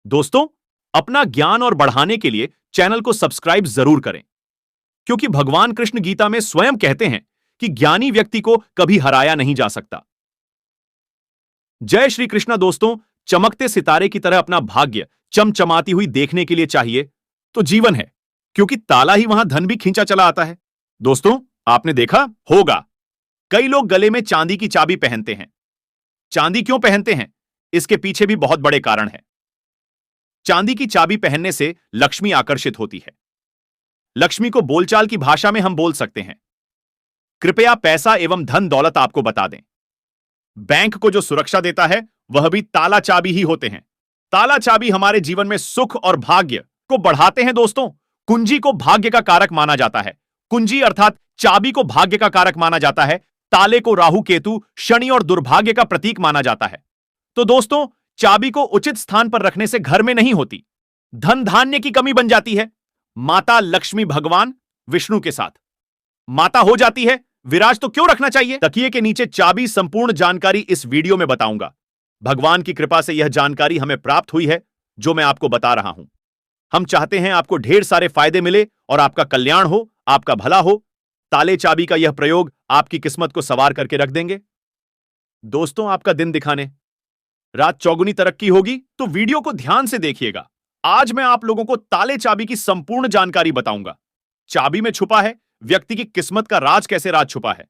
दोस्तों, अपना ज्ञान और बढ़ाने के लिए चैनल को सब्सक्राइब जरूर करें, क्योंकि भगवान कृष्ण गीता में स्वयं कहते हैं कि ज्ञानी व्यक्ति को कभी हराया नहीं जा सकता। जय श्री कृष्णा। दोस्तों, चमकते सितारे की तरह अपना भाग्य चमचमाती हुई देखने के लिए चाहिए तो जीवन है, क्योंकि ताला ही वहां धन भी खींचा चला आता है। दोस्तों, आपने देखा होगा कई लोग गले में चांदी की चाबी पहनते हैं। चांदी क्यों पहनते हैं, इसके पीछे भी बहुत बड़े कारण हैं। चांदी की चाबी पहनने से लक्ष्मी आकर्षित होती है। लक्ष्मी को बोलचाल की भाषा में हम बोल सकते हैं, कृपया पैसा एवं धन दौलत आपको बता दें। बैंक को जो सुरक्षा देता है वह भी ताला चाबी ही होते हैं। ताला चाबी हमारे जीवन में सुख और भाग्य को बढ़ाते हैं। दोस्तों, कुंजी को भाग्य का कारक माना जाता है। कुंजी अर्थात चाबी को भाग्य का कारक माना जाता है। ताले को राहु केतु शनि और दुर्भाग्य का प्रतीक माना जाता है। तो दोस्तों, चाबी को उचित स्थान पर रखने से घर में नहीं होती धन धान्य की कमी बन जाती है। माता लक्ष्मी भगवान विष्णु के साथ माता हो जाती है। विराज तो क्यों रखना चाहिए? तकिए के नीचे चाबी। संपूर्ण जानकारी इस वीडियो में बताऊंगा। भगवान की कृपा से यह जानकारी हमें प्राप्त हुई है जो मैं आपको बता रहा हूं। हम चाहते हैं आपको ढेर सारे फायदे मिले और आपका कल्याण हो, आपका भला हो। ताले चाबी का यह प्रयोग आपकी किस्मत को सवार करके रख देंगे। दोस्तों, आपका दिन दिखाने रात चौगुनी तरक्की होगी, तो वीडियो को ध्यान से देखिएगा। आज मैं आप लोगों को ताले चाबी की संपूर्ण जानकारी बताऊंगा। चाबी में छुपा है व्यक्ति की किस्मत का राज, कैसे राज छुपा है,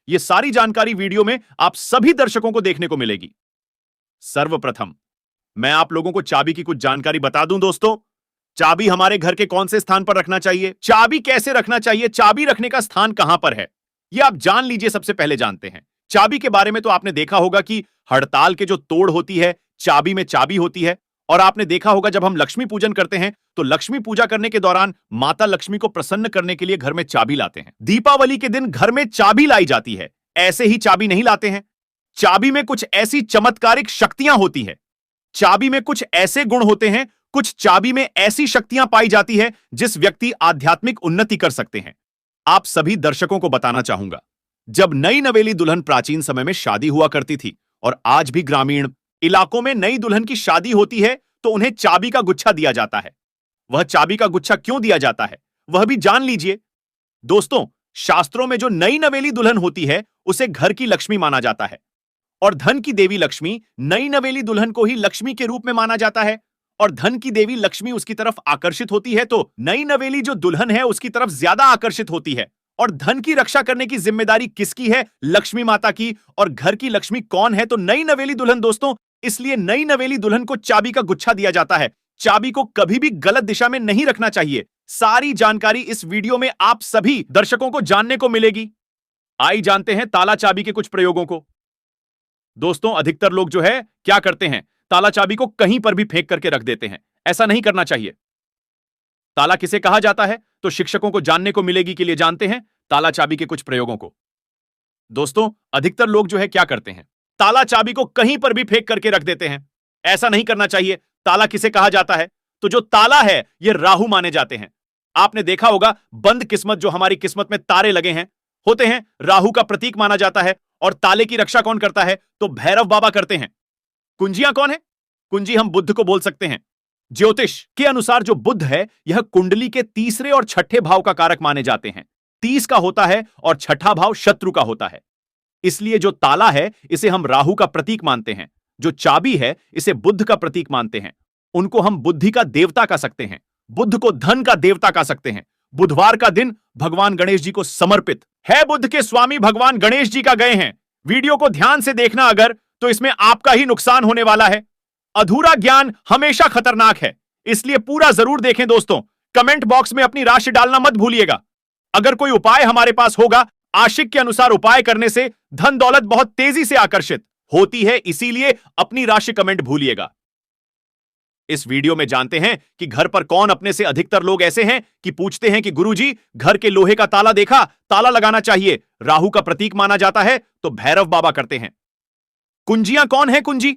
यह सारी जानकारी वीडियो में आप सभी दर्शकों को देखने को मिलेगी। सर्वप्रथम मैं आप लोगों को चाबी की कुछ जानकारी बता दूं। दोस्तों, चाबी हमारे घर के कौन से स्थान पर रखना चाहिए, चाबी कैसे रखना चाहिए, चाबी रखने का स्थान कहां पर है, यह आप जान लीजिए। सबसे पहले जानते हैं चाबी के बारे में। तो आपने देखा होगा कि हड़ताल के जो तोड़ होती है, चाबी में चाबी होती है। और आपने देखा होगा जब हम लक्ष्मी पूजन करते हैं तो लक्ष्मी पूजा करने के दौरान माता लक्ष्मी को प्रसन्न करने के लिए घर में चाबी लाते हैं। दीपावली के दिन घर में चाबी लाई जाती है। ऐसे ही चाबी नहीं लाते हैं। चाबी में कुछ ऐसी चमत्कारिक शक्तियां होती है। चाबी में कुछ ऐसे गुण होते हैं, कुछ चाबी में ऐसी शक्तियां पाई जाती है जिस व्यक्ति आध्यात्मिक उन्नति कर सकते हैं। आप सभी दर्शकों को बताना चाहूंगा, जब नई नवेली दुल्हन प्राचीन समय में शादी हुआ करती थी और आज भी ग्रामीण इलाकों में नई दुल्हन की शादी होती है तो उन्हें चाबी का गुच्छा दिया जाता है। वह चाबी का गुच्छा क्यों दिया जाता है वह भी जान लीजिए। दोस्तों, शास्त्रों में जो नई नवेली दुल्हन होती है उसे घर की लक्ष्मी माना जाता है और धन की देवी लक्ष्मी नई नवेली दुल्हन को ही लक्ष्मी के रूप में माना जाता है। और धन की देवी लक्ष्मी उसकी तरफ आकर्षित होती है तो नई नवेली जो दुल्हन है उसकी तरफ ज्यादा आकर्षित होती है। और धन की रक्षा करने की जिम्मेदारी किसकी है? लक्ष्मी माता की। और घर की लक्ष्मी कौन है? तो नई नवेली दुल्हन। दोस्तों, इसलिए नई नवेली दुल्हन को चाबी का गुच्छा दिया जाता है। चाबी को कभी भी गलत दिशा में नहीं रखना चाहिए। सारी जानकारी इस वीडियो में आप सभी दर्शकों को जानने को मिलेगी। आइए जानते हैं ताला चाबी के कुछ प्रयोगों को। दोस्तों, अधिकतर लोग जो है क्या करते हैं, ताला चाबी को कहीं पर भी फेंक करके रख देते हैं। ऐसा नहीं करना चाहिए। ताला किसे कहा जाता है तो शिक्षकों को जानने को मिलेगी के लिए जानते हैं ताला चाबी के कुछ प्रयोगों को। दोस्तों, अधिकतर लोग जो है क्या करते हैं, ताला चाबी को कहीं पर भी फेंक करके रख देते हैं। ऐसा नहीं करना चाहिए। ताला किसे कहा जाता है तो जो ताला है ये राहु माने जाते हैं। आपने देखा होगा बंद किस्मत, जो हमारी किस्मत में तारे लगे हैं होते हैं, राहु का प्रतीक माना जाता है। और ताले की रक्षा कौन करता है तो भैरव बाबा करते हैं। कुंजियां कौन है? कुंजी हम बुध को बोल सकते हैं। ज्योतिष के अनुसार जो बुध है यह कुंडली के तीसरे और छठे भाव का कारक माने जाते हैं। 30 का होता है और छठा भाव शत्रु का होता है। इसलिए जो ताला है इसे हम राहु का प्रतीक मानते हैं। जो चाबी है इसे बुध का प्रतीक मानते हैं। उनको हम बुद्धि का देवता कह सकते हैं। बुध को धन का देवता कह सकते हैं। बुधवार का दिन भगवान गणेश जी को समर्पित है। बुध के स्वामी भगवान गणेश जी का गए हैं। वीडियो को ध्यान से देखना अगर, तो इसमें आपका ही नुकसान होने वाला है। अधूरा ज्ञान हमेशा खतरनाक है, इसलिए पूरा जरूर देखें। दोस्तों, कमेंट बॉक्स में अपनी राशि डालना मत भूलिएगा। अगर कोई उपाय हमारे पास होगा, आशिक के अनुसार उपाय करने से धन दौलत बहुत तेजी से आकर्षित होती है, इसीलिए अपनी राशि कमेंट भूलिएगा। इस वीडियो में जानते हैं कि घर पर कौन अपने से अधिकतर लोग ऐसे हैं कि पूछते हैं कि गुरुजी, घर के लोहे का ताला देखा, ताला लगाना चाहिए, राहु का प्रतीक माना जाता है तो भैरव बाबा करते हैं। कुंजियां कौन है? कुंजी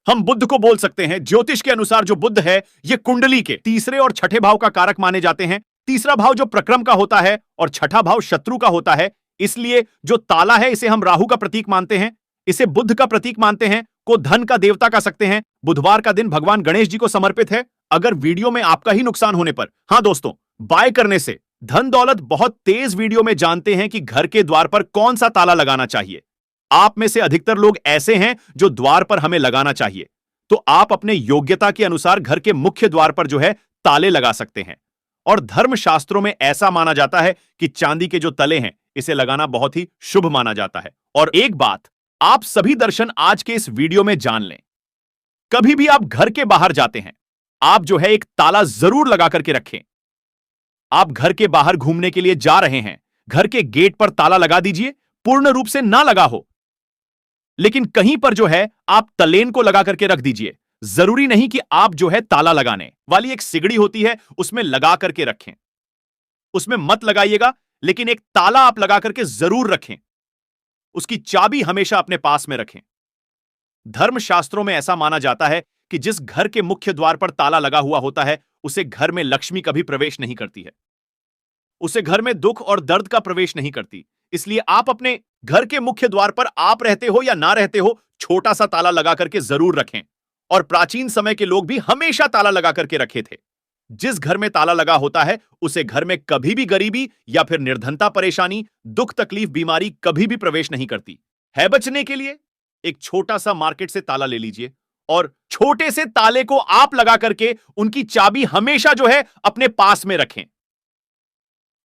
हम बुध को बोल सकते हैं। ज्योतिष के अनुसार जो बुध है यह कुंडली के तीसरे और छठे भाव का कारक माने जाते हैं। तीसरा भाव जो प्रक्रम का होता है और छठा भाव शत्रु का होता है। इसलिए जो ताला है इसे हम राहु का प्रतीक मानते हैं। इसे बुद्ध का प्रतीक मानते हैं, को धन का देवता कह सकते हैं। बुधवार का दिन भगवान गणेश जी को समर्पित है। अगर वीडियो में आपका ही नुकसान होने पर, हां दोस्तों, बाय करने से धन दौलत बहुत तेज वीडियो में जानते हैं कि घर के द्वार पर कौन सा ताला लगाना चाहिए। आप में से अधिकतर लोग ऐसे हैं जो द्वार पर हमें लगाना चाहिए, तो आप अपने योग्यता के अनुसार घर के मुख्य द्वार पर जो है ताले लगा सकते हैं। और धर्मशास्त्रों में ऐसा माना जाता है कि चांदी के जो तले हैं इसे लगाना बहुत ही शुभ माना जाता है। और एक बात आप सभी दर्शन आज के इस वीडियो में जान लें, कभी भी आप घर के बाहर जाते हैं, आप जो है एक ताला जरूर लगा करके रखें। आप घर के बाहर घूमने के लिए जा रहे हैं, घर के गेट पर ताला लगा दीजिए। पूर्ण रूप से ना लगा हो, लेकिन कहीं पर जो है आप तलेन को लगा करके रख दीजिए। जरूरी नहीं कि आप जो है ताला लगाने वाली एक सिगड़ी होती है उसमें लगा करके रखें, उसमें मत लगाइएगा, लेकिन एक ताला आप लगा करके जरूर रखें। उसकी चाबी हमेशा अपने पास में रखें। धर्मशास्त्रों में ऐसा माना जाता है कि जिस घर के मुख्य द्वार पर ताला लगा हुआ होता है उसे घर में लक्ष्मी कभी प्रवेश नहीं करती है, उसे घर में दुख और दर्द का प्रवेश नहीं करती। इसलिए आप अपने घर के मुख्य द्वार पर, आप रहते हो या ना रहते हो, छोटा सा ताला लगा करके जरूर रखें। और प्राचीन समय के लोग भी हमेशा ताला लगा करके रखे थे। जिस घर में ताला लगा होता है उसे घर में कभी भी गरीबी या फिर निर्धनता, परेशानी, दुख, तकलीफ, बीमारी कभी भी प्रवेश नहीं करती है। बचने के लिए एक छोटा सा मार्केट से ताला ले लीजिए और छोटे से ताले को आप लगा करके उनकी चाबी हमेशा जो है अपने पास में रखें।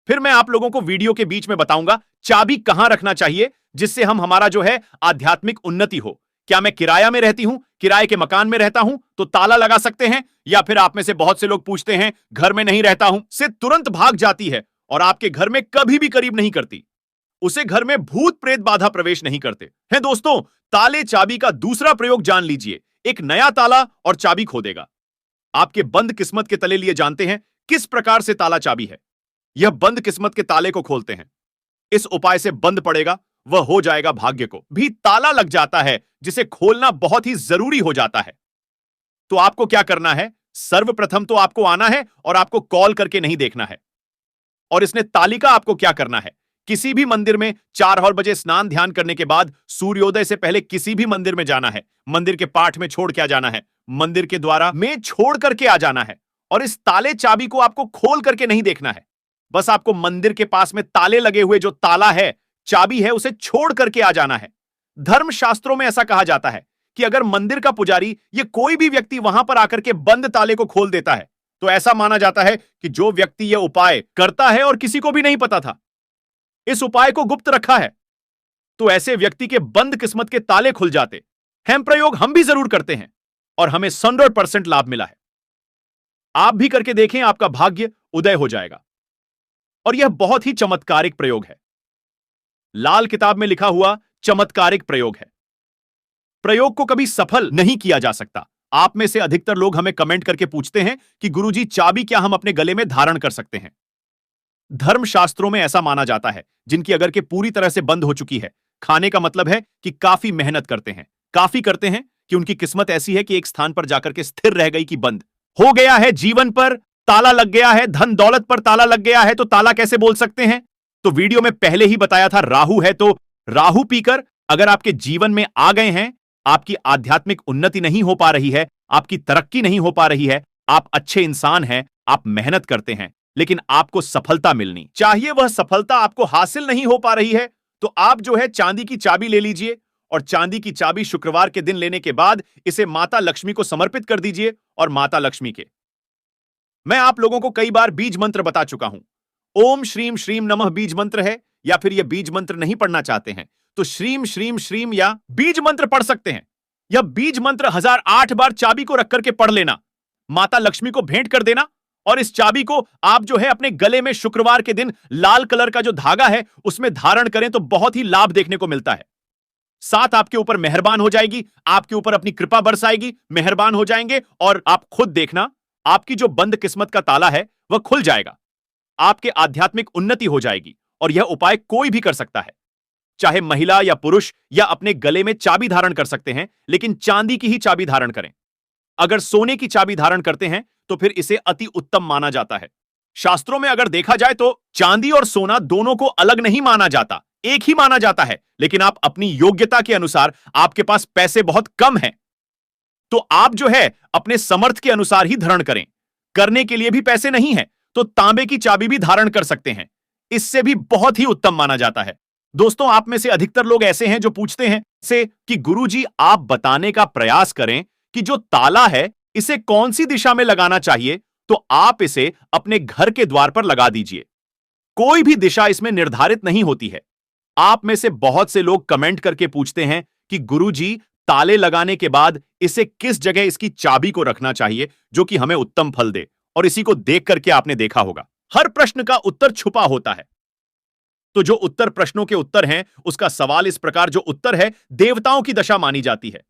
फिर मैं आप लोगों को वीडियो के बीच में बताऊंगा चाबी कहां रखना चाहिए जिससे हमारा जो है आध्यात्मिक उन्नति हो। क्या मैं किराया में रहती हूं, किराए के मकान में रहता हूं तो ताला लगा सकते हैं, या फिर आप में से बहुत से लोग पूछते हैं घर में नहीं रहता हूं से तुरंत भाग जाती है और आपके घर में कभी भी करीब नहीं करती। उसे घर में भूत प्रेत बाधा प्रवेश नहीं करते हैं। दोस्तों, ताले चाबी का दूसरा प्रयोग जान लीजिए। एक नया ताला और चाबी खो देगा। आपके बंद किस्मत के तले लिए जानते हैं किस प्रकार से ताला चाबी है। यह बंद किस्मत के ताले को खोलते हैं। इस उपाय से बंद पड़ेगा, वह हो जाएगा भाग्य को भी ताला लग जाता है जिसे खोलना बहुत ही जरूरी हो जाता है। तो आपको क्या करना है, सर्वप्रथम तो आपको आना है और आपको कॉल करके नहीं देखना है। और इसने तालिका आपको क्या करना है, किसी भी मंदिर में 4 बजे स्नान ध्यान करने के बाद सूर्योदय से पहले किसी भी मंदिर में जाना है। मंदिर के पाठ में छोड़ के आ जाना है, मंदिर के द्वारा में छोड़ करके आ जाना है। और इस ताले चाबी को आपको खोल करके नहीं देखना है, बस आपको मंदिर के पास में ताले लगे हुए जो ताला है, चाबी है, उसे छोड़ करके आ जाना है। धर्मशास्त्रों में ऐसा कहा जाता है कि अगर मंदिर का पुजारी या कोई भी व्यक्ति वहां पर आकर के बंद ताले को खोल देता है तो ऐसा माना जाता है कि जो व्यक्ति यह उपाय करता है और किसी को भी नहीं पता था, इस उपाय को गुप्त रखा है, तो ऐसे व्यक्ति के बंद किस्मत के ताले खुल जाते हैं। प्रयोग हम भी जरूर करते हैं और हमें 100% लाभ मिला है। आप भी करके देखें, आपका भाग्य उदय हो जाएगा। और यह बहुत ही चमत्कारिक प्रयोग है, लाल किताब में लिखा हुआ चमत्कारिक प्रयोग है। प्रयोग को कभी सफल नहीं किया जा सकता। आप में से अधिकतर लोग हमें कमेंट करके पूछते हैं कि गुरुजी, चाबी क्या हम अपने गले में धारण कर सकते हैं? धर्मशास्त्रों में ऐसा माना जाता है जिनकी अगर के पूरी तरह से बंद हो चुकी है, खाने का मतलब है कि काफी मेहनत करते हैं, काफी करते हैं कि उनकी किस्मत ऐसी है कि एक स्थान पर जाकर के स्थिर रह गई कि बंद हो गया है, जीवन पर ताला लग गया है, धन दौलत पर ताला लग गया है, तो ताला कैसे बोल सकते हैं? तो वीडियो में पहले ही बताया था, राहु है तो राहु पीकर अगर आपके जीवन में आ गए हैं, आपकी आध्यात्मिक उन्नति नहीं हो पा रही है, आपकी तरक्की नहीं हो पा रही है, आप अच्छे इंसान हैं, आप मेहनत करते हैं, लेकिन आपको सफलता मिलनी चाहिए, वह सफलता आपको हासिल नहीं हो पा रही है, तो आप जो है चांदी की चाबी ले लीजिए और चांदी की चाबी शुक्रवार के दिन लेने के बाद इसे माता लक्ष्मी को समर्पित कर दीजिए। और माता लक्ष्मी के मैं आप लोगों को कई बार बीज मंत्र बता चुका हूं। ओम श्रीम श्रीम नमः बीज मंत्र है, या फिर यह बीज मंत्र नहीं पढ़ना चाहते हैं तो श्रीम श्रीम श्रीम या बीज मंत्र पढ़ सकते हैं। यह बीज मंत्र 1008 बार चाबी को रख करके पढ़ लेना, माता लक्ष्मी को भेंट कर देना, और इस चाबी को आप जो है अपने गले में शुक्रवार के दिन लाल कलर का जो धागा है उसमें धारण करें तो बहुत ही लाभ देखने को मिलता है। साथ आपके ऊपर मेहरबान हो जाएगी, आपके ऊपर अपनी कृपा बरसाएगी, मेहरबान हो जाएंगे, और आप खुद देखना आपकी जो बंद किस्मत का ताला है वह खुल जाएगा, आपके आध्यात्मिक उन्नति हो जाएगी। और यह उपाय कोई भी कर सकता है, चाहे महिला या पुरुष, या अपने गले में चाबी धारण कर सकते हैं, लेकिन चांदी की ही चाबी धारण करें। अगर सोने की चाबी धारण करते हैं तो फिर इसे अति उत्तम माना जाता है। शास्त्रों में अगर देखा जाए तो चांदी और सोना दोनों को अलग नहीं माना जाता, एक ही माना जाता है, लेकिन आप अपनी योग्यता के अनुसार आपके पास पैसे बहुत कम हैं, तो आप जो है अपने समर्थ के अनुसार ही धारण करें। करने के लिए भी पैसे नहीं है तो तांबे की चाबी भी धारण कर सकते हैं, इससे भी बहुत ही उत्तम माना जाता है। दोस्तों, आप में से अधिकतर लोग ऐसे हैं जो पूछते हैं से कि गुरुजी आप बताने का प्रयास करें कि जो ताला है इसे कौन सी दिशा में लगाना चाहिए, तो आप इसे अपने घर के द्वार पर लगा दीजिए। कोई भी दिशा इसमें निर्धारित नहीं होती है। आप में से बहुत से लोग कमेंट करके पूछते हैं कि गुरुजी ताले लगाने के बाद इसे किस जगह इसकी चाबी को रखना चाहिए जो कि हमें उत्तम फल दे, और इसी को देख करके आपने देखा होगा हर प्रश्न का उत्तर छुपा होता है। तो जो उत्तर प्रश्नों के उत्तर हैं उसका सवाल इस प्रकार जो उत्तर है देवताओं की दशा मानी जाती है।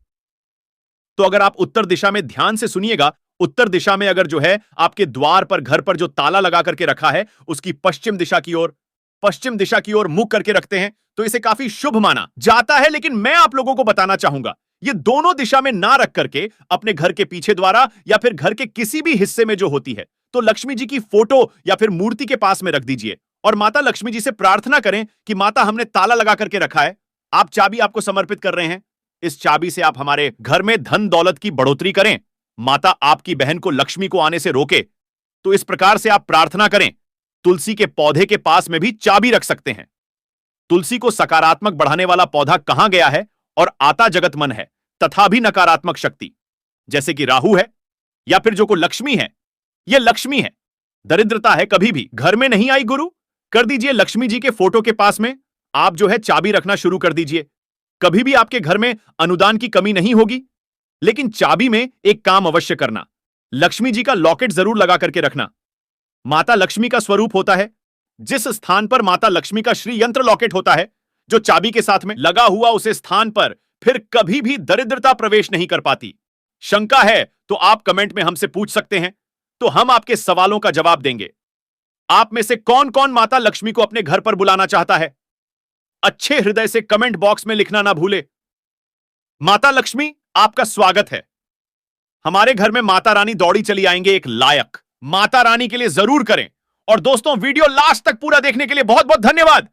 तो अगर आप उत्तर दिशा में ध्यान से सुनिएगा, उत्तर दिशा में अगर जो है आपके द्वार पर घर पर जो ताला लगा करके रखा है उसकी पश्चिम दिशा की ओर मुख करके रखते हैं तो इसे काफी शुभ माना जाता है। लेकिन मैं आप लोगों को बताना चाहूंगा ये दोनों दिशा में ना रख करके अपने घर के पीछे द्वारा या फिर घर के किसी भी हिस्से में जो होती है तो लक्ष्मी जी की फोटो या फिर मूर्ति के पास में रख दीजिए और माता लक्ष्मी जी से प्रार्थना करें कि माता हमने ताला लगा करके रखा है, आप चाबी आपको समर्पित कर रहे हैं, इस चाबी से आप हमारे घर में धन दौलत की बढ़ोतरी करें, माता आपकी बहन को लक्ष्मी को आने से रोके। तो इस प्रकार से आप प्रार्थना करें। तुलसी के पौधे के पास में भी चाबी रख सकते हैं। तुलसी को सकारात्मक बढ़ाने वाला पौधा कहां गया है और आता जगत मन है तथा भी नकारात्मक शक्ति जैसे कि राहु है या फिर जो को लक्ष्मी है, यह लक्ष्मी है, दरिद्रता है कभी भी घर में नहीं आई गुरु, कर दीजिए लक्ष्मी जी के फोटो के पास में आप जो है चाबी रखना शुरू कर दीजिए। कभी भी आपके घर में अनुदान की कमी नहीं होगी। लेकिन चाबी में एक काम अवश्य करना, लक्ष्मी जी का लॉकेट जरूर लगा करके रखना। माता लक्ष्मी का स्वरूप होता है, जिस स्थान पर माता लक्ष्मी का श्री यंत्र लॉकेट होता है जो चाबी के साथ में लगा हुआ उस स्थान पर फिर कभी भी दरिद्रता प्रवेश नहीं कर पाती। शंका है तो आप कमेंट में हमसे पूछ सकते हैं, तो हम आपके सवालों का जवाब देंगे। आप में से कौन कौन माता लक्ष्मी को अपने घर पर बुलाना चाहता है, अच्छे हृदय से कमेंट बॉक्स में लिखना ना भूले। माता लक्ष्मी आपका स्वागत है। हमारे घर में माता रानी दौड़ी चली आएंगे एक लायक माता रानी के लिए जरूर करें। और दोस्तों, वीडियो लास्ट तक पूरा देखने के लिए बहुत बहुत धन्यवाद।